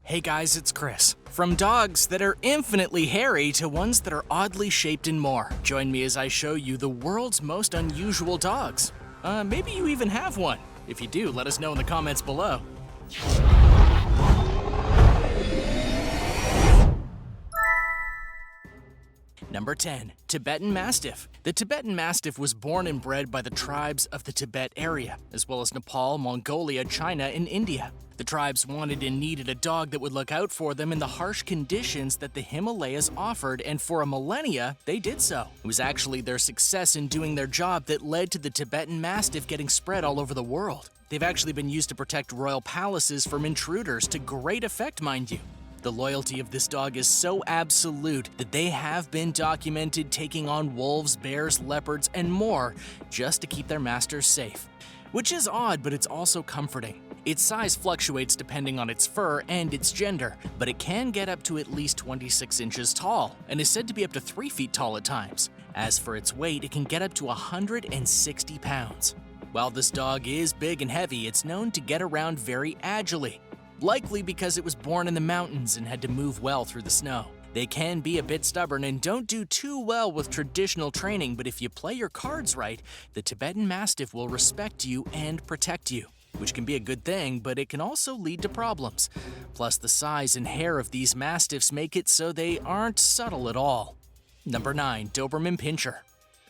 Hey guys, it's Chris. From dogs that are infinitely hairy to ones that are oddly shaped and more. Join me as I show you the world's most unusual dogs. Maybe you even have one. If you do, let us know in the comments below. Number 10. Tibetan Mastiff. The Tibetan Mastiff was born and bred by the tribes of the Tibet area, as well as Nepal, Mongolia, China, and India. The tribes wanted and needed a dog that would look out for them in the harsh conditions that the Himalayas offered, and for a millennia, they did so. It was actually their success in doing their job that led to the Tibetan Mastiff getting spread all over the world. They've actually been used to protect royal palaces from intruders to great effect, mind you. The loyalty of this dog is so absolute that they have been documented taking on wolves, bears, leopards, and more just to keep their masters safe. Which is odd, but it's also comforting. Its size fluctuates depending on its fur and its gender, but it can get up to at least 26 inches tall and is said to be up to 3 feet tall at times. As for its weight, it can get up to 160 pounds. While this dog is big and heavy, it's known to get around very agilely, likely because it was born in the mountains and had to move well through the snow. They can be a bit stubborn and don't do too well with traditional training, but if you play your cards right, the Tibetan Mastiff will respect you and protect you, which can be a good thing, but it can also lead to problems. Plus, the size and hair of these Mastiffs make it so they aren't subtle at all. Number 9. Doberman Pinscher.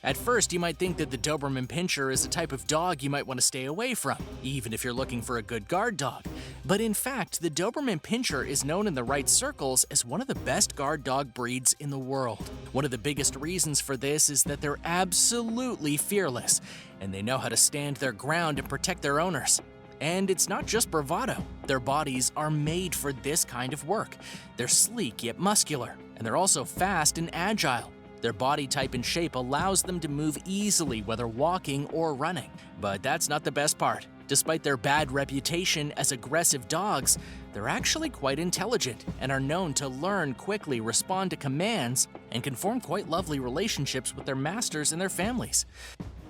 At first, you might think that the Doberman Pinscher is a type of dog you might want to stay away from, even if you're looking for a good guard dog. But in fact, the Doberman Pinscher is known in the right circles as one of the best guard dog breeds in the world. One of the biggest reasons for this is that they're absolutely fearless, and they know how to stand their ground and protect their owners. And it's not just bravado. Their bodies are made for this kind of work. They're sleek yet muscular, and they're also fast and agile. Their body type and shape allows them to move easily whether walking or running. But that's not the best part. Despite their bad reputation as aggressive dogs, they're actually quite intelligent and are known to learn quickly, respond to commands, and can form quite lovely relationships with their masters and their families.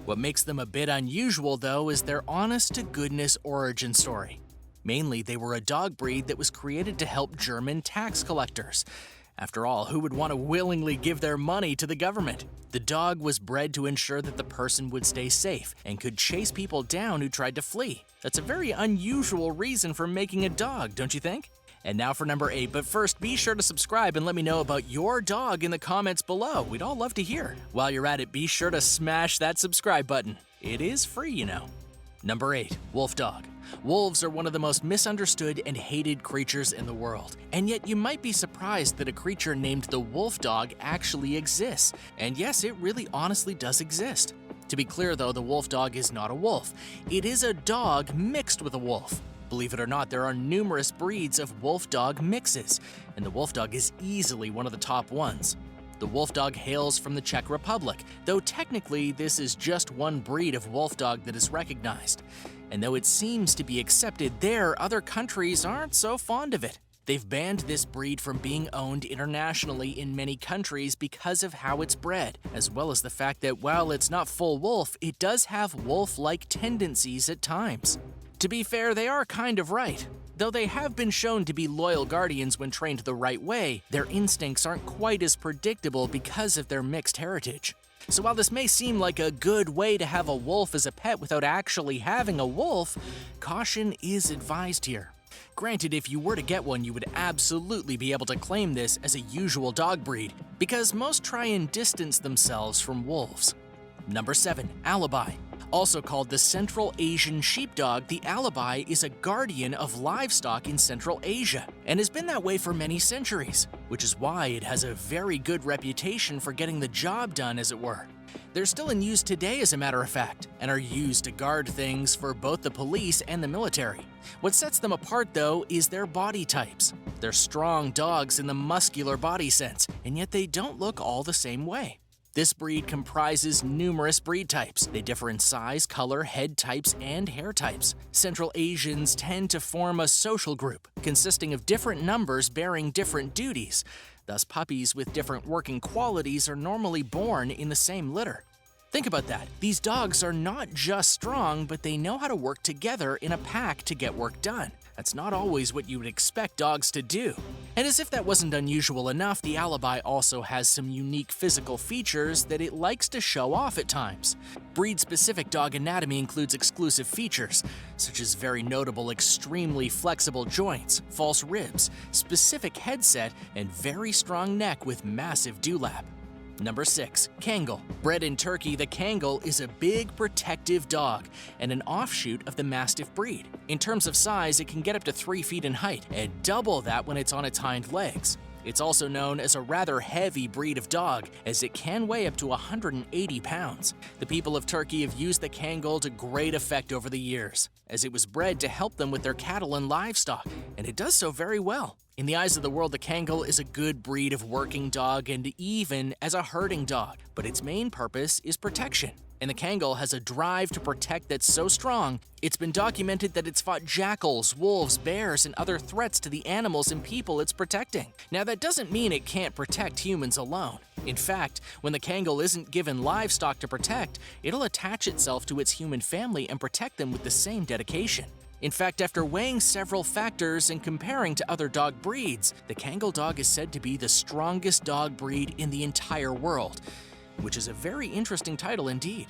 What makes them a bit unusual, though, is their honest-to-goodness origin story. Mainly, they were a dog breed that was created to help German tax collectors. After all, who would want to willingly give their money to the government? The dog was bred to ensure that the person would stay safe and could chase people down who tried to flee. That's a very unusual reason for making a dog, don't you think? And now for number 8, but first be sure to subscribe and let me know about your dog in the comments below. We'd all love to hear. While you're at it, be sure to smash that subscribe button. It is free, you know. Number 8. Wolfdog. Wolves are one of the most misunderstood and hated creatures in the world. And yet you might be surprised that a creature named the Wolfdog actually exists. And yes, it really honestly does exist. To be clear though, the Wolfdog is not a wolf. It is a dog mixed with a wolf. Believe it or not, there are numerous breeds of Wolfdog mixes, and the Wolfdog is easily one of the top ones. The Wolfdog hails from the Czech Republic, though technically this is just one breed of Wolfdog that is recognized. And though it seems to be accepted there, other countries aren't so fond of it. They've banned this breed from being owned internationally in many countries because of how it's bred, as well as the fact that while it's not full wolf, it does have wolf-like tendencies at times. To be fair, they are kind of right. Though they have been shown to be loyal guardians when trained the right way, their instincts aren't quite as predictable because of their mixed heritage. So while this may seem like a good way to have a wolf as a pet without actually having a wolf, caution is advised here. Granted, if you were to get one, you would absolutely be able to claim this as a usual dog breed, because most try and distance themselves from wolves. Number 7. ALABAI. Also called the Central Asian Sheepdog, the ALABAI is a guardian of livestock in Central Asia and has been that way for many centuries, which is why it has a very good reputation for getting the job done, as it were. They're still in use today, as a matter of fact, and are used to guard things for both the police and the military. What sets them apart, though, is their body types. They're strong dogs in the muscular body sense, and yet they don't look all the same way. This breed comprises numerous breed types. They differ in size, color, head types, and hair types. Central Asians tend to form a social group, consisting of different numbers bearing different duties. Thus, puppies with different working qualities are normally born in the same litter. Think about that. These dogs are not just strong, but they know how to work together in a pack to get work done. That's not always what you would expect dogs to do. And as if that wasn't unusual enough, the ALABAI also has some unique physical features that it likes to show off at times. Breed-specific dog anatomy includes exclusive features, such as very notable extremely flexible joints, false ribs, specific headset, and very strong neck with massive dewlap. Number 6. KANGAL. Bred in Turkey, the KANGAL is a big protective dog and an offshoot of the Mastiff breed. In terms of size, it can get up to 3 feet in height and double that when it's on its hind legs. It's also known as a rather heavy breed of dog, as it can weigh up to 180 pounds. The people of Turkey have used the KANGAL to great effect over the years, as it was bred to help them with their cattle and livestock, and it does so very well. In the eyes of the world, the KANGAL is a good breed of working dog and even as a herding dog, but its main purpose is protection. And the KANGAL has a drive to protect that's so strong, it's been documented that it's fought jackals, wolves, bears, and other threats to the animals and people it's protecting. Now, that doesn't mean it can't protect humans alone. In fact, when the KANGAL isn't given livestock to protect, it'll attach itself to its human family and protect them with the same dedication. In fact, after weighing several factors and comparing to other dog breeds, the KANGAL dog is said to be the strongest dog breed in the entire world, which is a very interesting title indeed.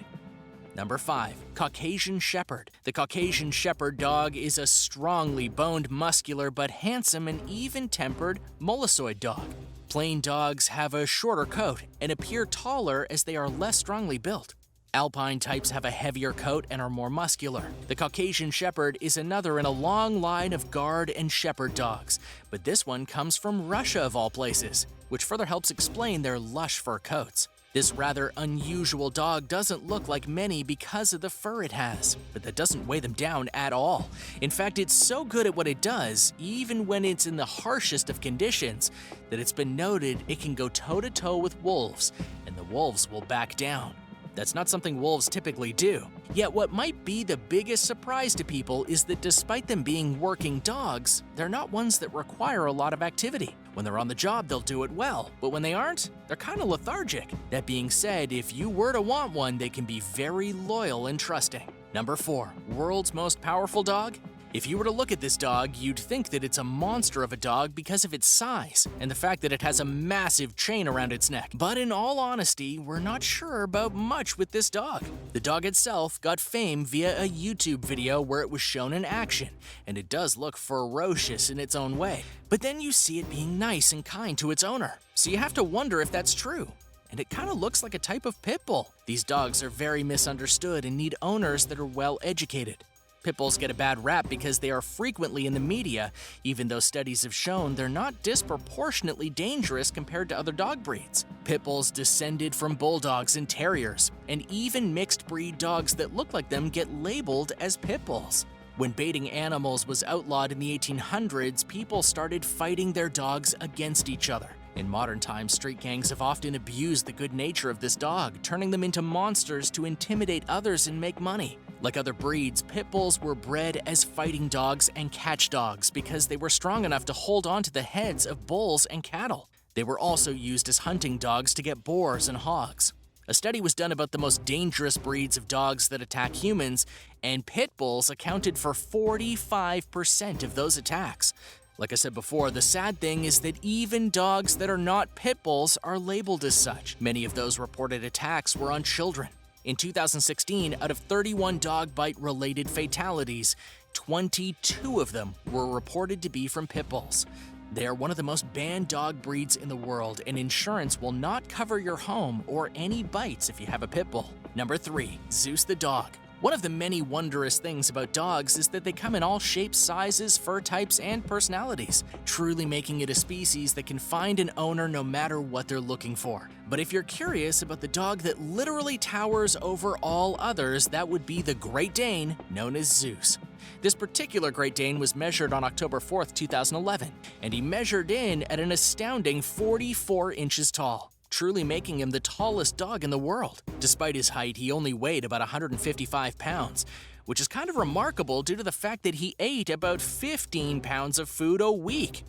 Number 5. Caucasian Shepherd. The Caucasian Shepherd dog is a strongly boned, muscular, but handsome and even-tempered Molossoid dog. Plain dogs have a shorter coat and appear taller as they are less strongly built. Alpine types have a heavier coat and are more muscular. The Caucasian Shepherd is another in a long line of guard and shepherd dogs, but this one comes from Russia of all places, which further helps explain their lush fur coats. This rather unusual dog doesn't look like many because of the fur it has, but that doesn't weigh them down at all. In fact, it's so good at what it does, even when it's in the harshest of conditions, that it's been noted it can go toe-to-toe with wolves, and the wolves will back down. That's not something wolves typically do. Yet what might be the biggest surprise to people is that despite them being working dogs, they're not ones that require a lot of activity. When they're on the job, they'll do it well, but when they aren't, they're kind of lethargic. That being said, if you were to want one, they can be very loyal and trusting. Number 4. World's most powerful dog? If you were to look at this dog, you'd think that it's a monster of a dog because of its size and the fact that it has a massive chain around its neck. But in all honesty, we're not sure about much with this dog. The dog itself got fame via a YouTube video where it was shown in action, and it does look ferocious in its own way. But then you see it being nice and kind to its owner, so you have to wonder if that's true. And it kind of looks like a type of pit bull. These dogs are very misunderstood and need owners that are well educated. Pit bulls get a bad rap because they are frequently in the media, even though studies have shown they're not disproportionately dangerous compared to other dog breeds. Pit bulls descended from bulldogs and terriers, and even mixed breed dogs that look like them get labeled as pit bulls. When baiting animals was outlawed in the 1800s, people started fighting their dogs against each other. In modern times, street gangs have often abused the good nature of this dog, turning them into monsters to intimidate others and make money. Like other breeds, pit bulls were bred as fighting dogs and catch dogs because they were strong enough to hold on to the heads of bulls and cattle. They were also used as hunting dogs to get boars and hogs. A study was done about the most dangerous breeds of dogs that attack humans, and pit bulls accounted for 45% of those attacks. Like I said before, the sad thing is that even dogs that are not pit bulls are labeled as such. Many of those reported attacks were on children. In 2016, out of 31 dog bite-related fatalities, 22 of them were reported to be from pit bulls. They are one of the most banned dog breeds in the world, and insurance will not cover your home or any bites if you have a pit bull. Number 3. ZEUS the dog. One of the many wondrous things about dogs is that they come in all shapes, sizes, fur types, and personalities, truly making it a species that can find an owner no matter what they're looking for. But if you're curious about the dog that literally towers over all others, that would be the Great Dane, known as ZEUS. This particular Great Dane was measured on October 4th, 2011, and he measured in at an astounding 44 inches tall, truly making him the tallest dog in the world. Despite his height, he only weighed about 155 pounds, which is kind of remarkable due to the fact that he ate about 15 pounds of food a week.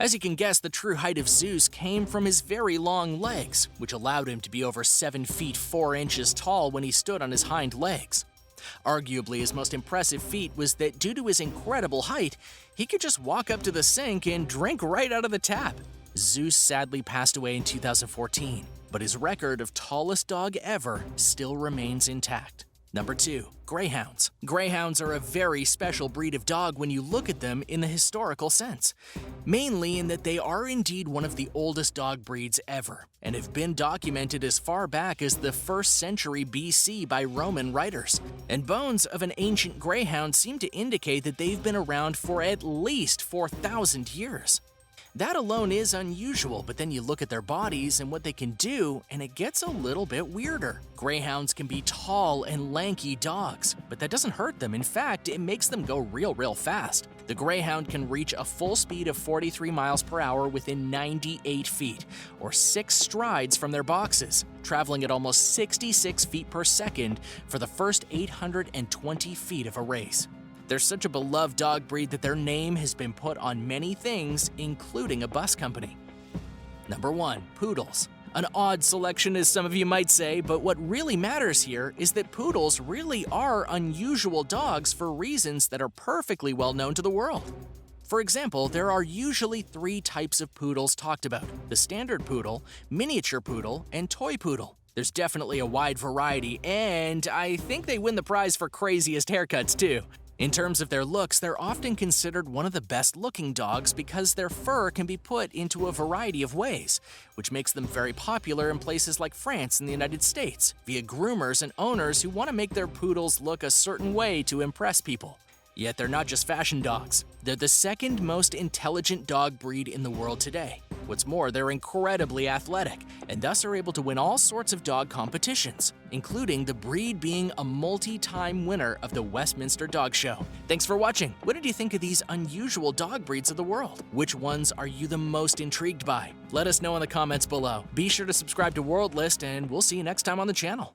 As you can guess, the true height of ZEUS came from his very long legs, which allowed him to be over 7 feet 4 inches tall when he stood on his hind legs. Arguably, his most impressive feat was that due to his incredible height, he could just walk up to the sink and drink right out of the tap. ZEUS sadly passed away in 2014, but his record of tallest dog ever still remains intact. Number 2. Greyhounds. Greyhounds are a very special breed of dog when you look at them in the historical sense, mainly in that they are indeed one of the oldest dog breeds ever, and have been documented as far back as the 1st century BC by Roman writers. And bones of an ancient greyhound seem to indicate that they've been around for at least 4,000 years. That alone is unusual, but then you look at their bodies and what they can do, and it gets a little bit weirder. Greyhounds can be tall and lanky dogs, but that doesn't hurt them. In fact, it makes them go real fast. The greyhound can reach a full speed of 43 miles per hour within 98 feet, or 6 strides from their boxes, traveling at almost 66 feet per second for the first 820 feet of a race. They're such a beloved dog breed that their name has been put on many things, including a bus company. Number 1. Poodles. An odd selection, as some of you might say, but what really matters here is that poodles really are unusual dogs for reasons that are perfectly well known to the world. For example, there are usually 3 types of poodles talked about: the standard poodle, miniature poodle, and toy poodle. There's definitely a wide variety, and I think they win the prize for craziest haircuts too. In terms of their looks, they're often considered one of the best-looking dogs because their fur can be put into a variety of ways, which makes them very popular in places like France and the United States, via groomers and owners who want to make their poodles look a certain way to impress people. Yet they're not just fashion dogs. They're the 2nd most intelligent dog breed in the world today. What's more, they're incredibly athletic, and thus are able to win all sorts of dog competitions, including the breed being a multi-time winner of the Westminster Dog Show. Thanks for watching. What did you think of these unusual dog breeds of the world? Which ones are you the most intrigued by? Let us know in the comments below. Be sure to subscribe to World List, and we'll see you next time on the channel.